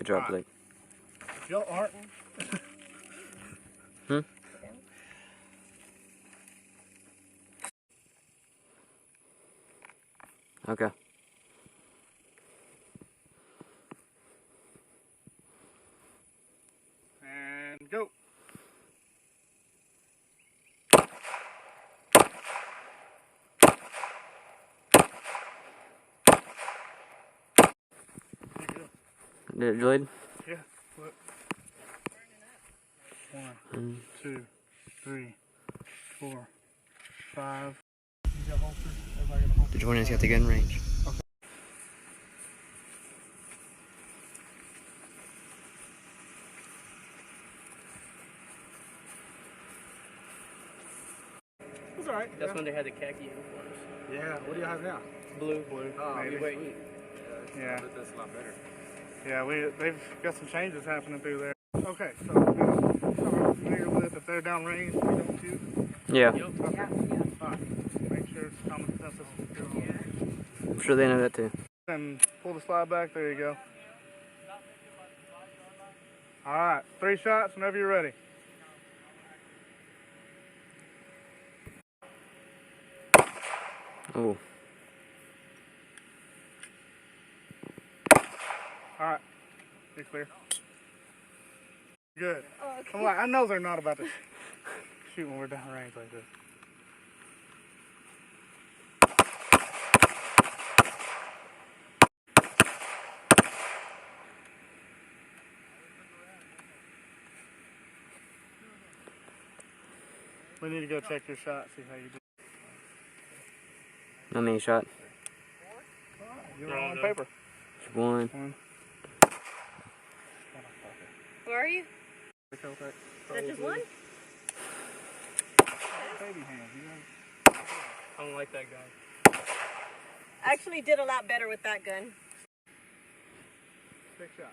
Good job, Blake. If y'all aren't. Okay. And go. Did it bleed? Yeah. Look. 1, 2, 3, 4, 5. You got holsters? Everybody got a holster? The Jordan's got the gun range. Okay. It's alright. That's when they had the khaki uniforms. Yeah. What do you have now? Blue. Oh, maybe. wait. Yeah. That's a lot better. Yeah, they've got some changes happening through there. Okay, so we're familiar with if they're downrange, we don't shoot. Yeah. Yep. Okay. Fine. Make sure it's common sense. I'm sure they know that too. And pull the slide back. There you go. All right, 3 shots whenever you're ready. Oh. All right, you're clear. Good. Oh, okay. I'm like, I know they're not about to shoot when we're down range like this. We need to go check your shot, see how you do. Not many shot. You're on paper. Just one. Where are you? Is that just one? Baby hands. I don't like that guy. I actually did a lot better with that gun. 6 shots.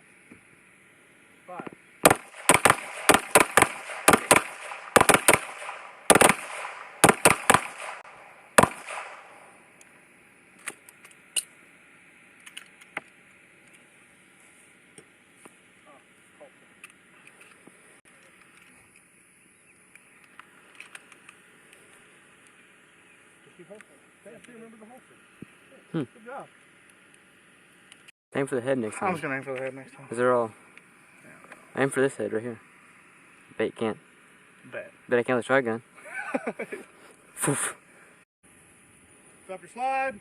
5. Remember the holster. Good job. Aim for the head next I'm time. just gonna aim for the head next time. Because they're all... Aim for this head right here. Bet you can't. Bet. Bet I can't with a shotgun. Foof. Stop your slide.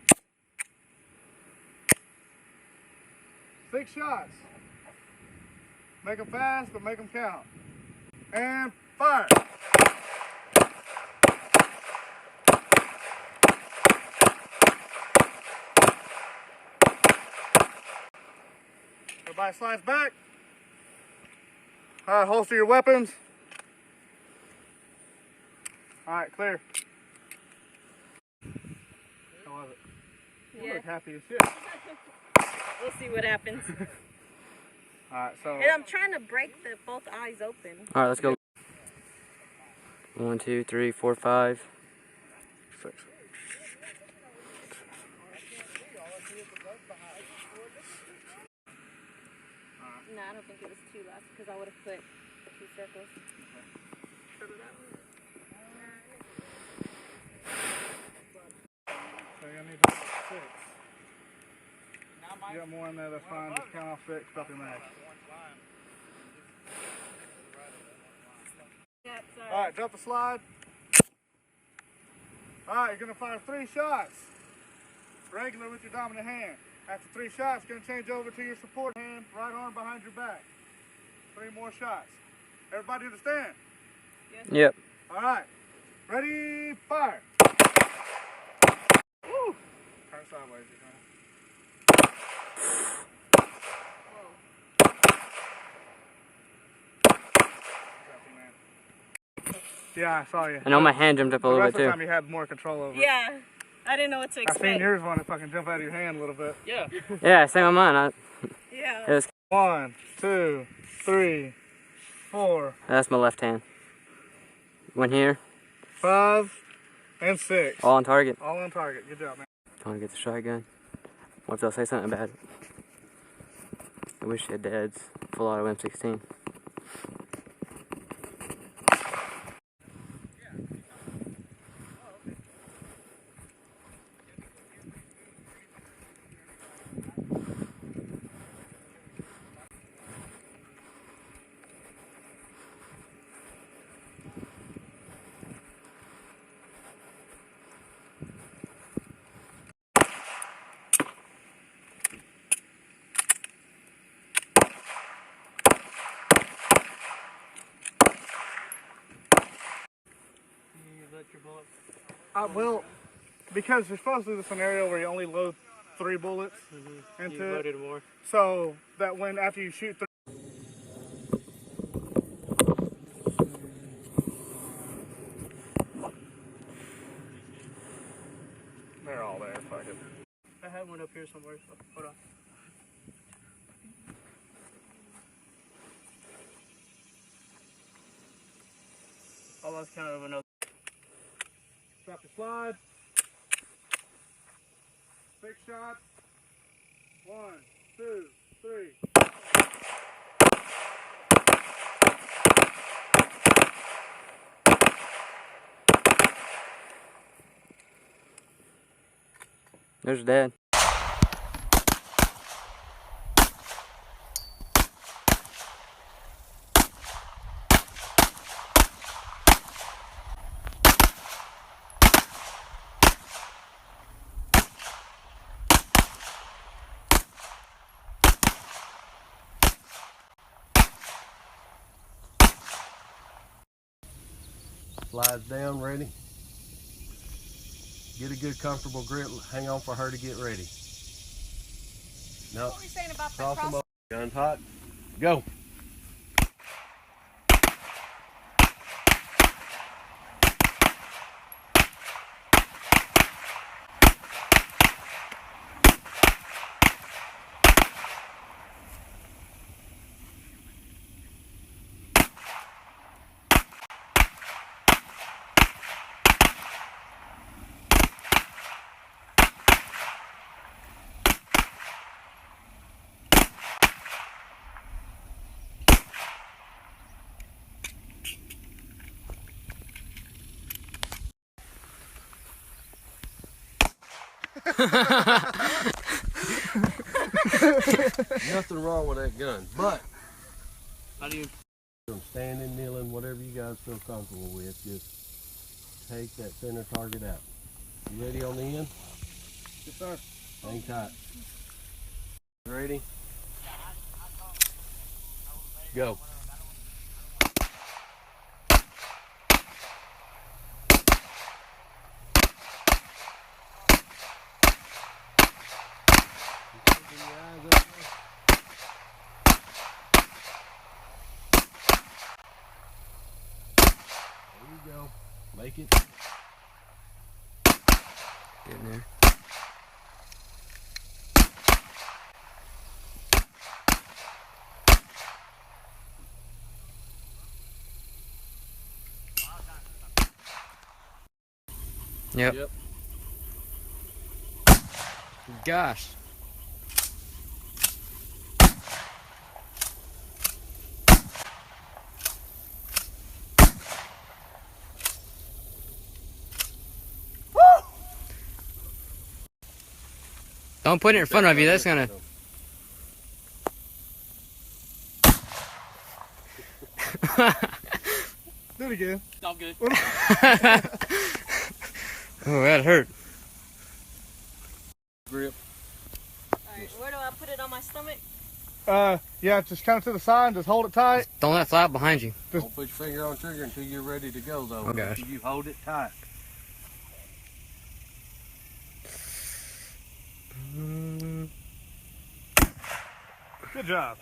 6 shots. Make them fast, but make them count. And fire. Everybody slides back. All right, holster your weapons. All right, clear. How was it? You look happy as shit. We'll see what happens. All right, so. And I'm trying to break both eyes open. Alright, let's go. 1, 2, 3, 4, 5. 6. No, I don't think it was 2 last because I would have put 2 circles. So you're gonna need to put 6. You got more in there, that's fine. Just count off 6, stop your mag. Alright, drop the slide. Alright, you're gonna fire 3 shots. Regular with your dominant hand. After 3 shots, you're gonna change over to your support hand, right arm behind your back. 3 more shots. Everybody understand? Yes. Yep. Alright. Ready, fire. Woo! Turn sideways, you're gonna. Yeah, I saw you. I know my hand jumped up a little bit The rest of the too. time you had more control over it. Yeah, I didn't know what to I expect. seen yours want to fucking jump out of your hand a little bit. Yeah. Yeah, same on mine. Yeah. It was, 1, 2, 3, 4, that's my left hand. One here. 5, and 6. All on target. All on target. Good job, man. I want to get the shotgun. What if they'll say something about it? I wish they had dads. full auto M16. You let your bullet. Well, because there's supposed to be the scenario where you only load 3 bullets into You it. loaded more. So that when after you shoot 3. They're all there. Fuck it. I had one up here somewhere, so hold on. Oh, that's kind of another. Drop your slide. 6 shots. 1, 2, 3. There's Dad. Slides down, ready. Get a good comfortable grip. Hang on for her to get ready. No. What were you saying about Cross the them cross? over. Guns hot. Go. Nothing wrong with that gun, but How do you? standing, kneeling, whatever you guys feel comfortable with, just take that center target out. You ready on the end? Yes, sir. Hang tight. Ready? Go. Keeping your eyes up there. There you go. Make it. Get in there. Yep. Yep. Gosh. Don't put it in front of you. That's gonna. Do it again. I'm good. Oh, that hurt. Grip. Alright, where do I put it on my stomach? Yeah, just kind of to the side. Just hold it tight. Don't let it fly out behind you. Don't put your finger on trigger until you're ready to go, though. Oh, gosh. You hold it tight. Good job.